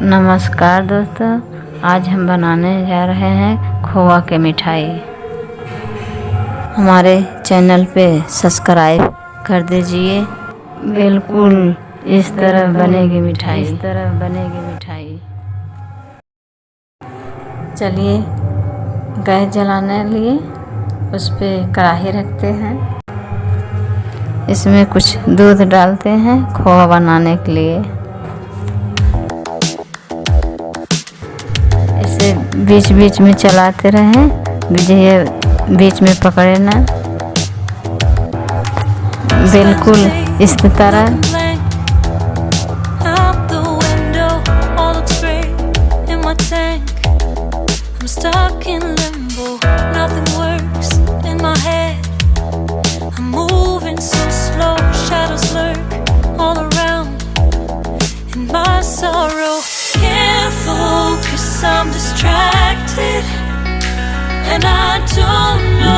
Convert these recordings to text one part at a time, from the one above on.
नमस्कार दोस्तों, आज हम बनाने जा रहे हैं खोआ के मिठाई। हमारे चैनल पे सब्सक्राइब कर दीजिए। बिल्कुल इस तरह बनेगी मिठाई। चलिए गैस जलाने लिए उस पे कढ़ाई रखते हैं। इसमें कुछ दूध डालते हैं खोआ बनाने के लिए। इसे बीच बीच में चलाते रहें, बीच में पकड़े ना। बिल्कुल इस तरह।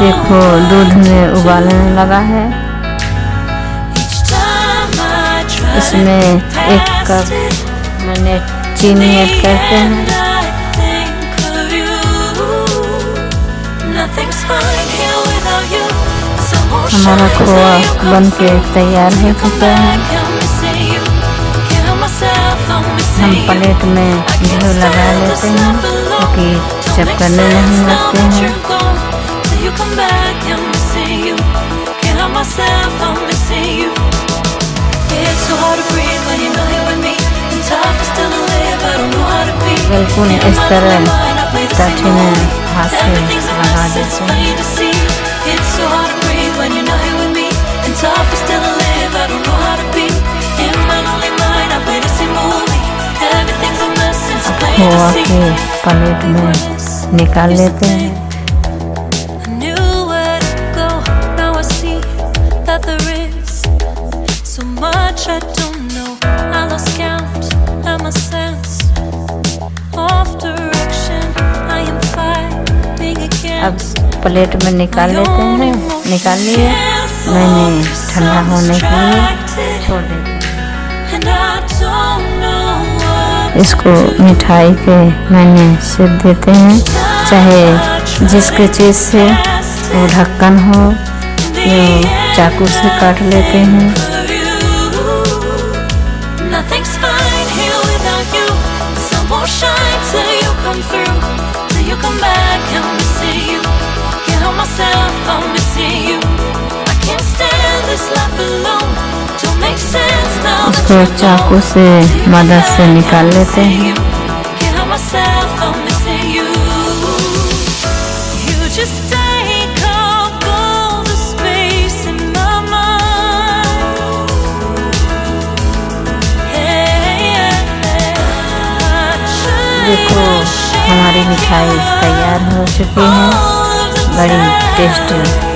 देखो दूध में उबालने लगा है। इसमें 1 कप मैंने चीनी ऐड करते हैं। हमारा खोआ बनके तैयार हो चुका है। हम प्लेट में घी लगा लेते हैं क्योंकि चिपकने नहीं लगते हैं। बिल्कुल इस तरह ताठी में हाथ से लगा देते हैं। खोआ के प्लेट में निकाल लेते हैं। अब प्लेट में निकाल लेते हैं। निकाल लिए, मैंने ठंडा होने के लिए छोड़ देते हैं। इसको मिठाई पे मैंने सेक देते हैं, चाहे जिसके चीज़ से वो ढक्कन हो या चाकू से काट लेते हैं। इसको चाकू से मदद से निकाल लेते हैं। देखो हमारी मिठाई तैयार हो चुकी है, बड़ी टेस्टी।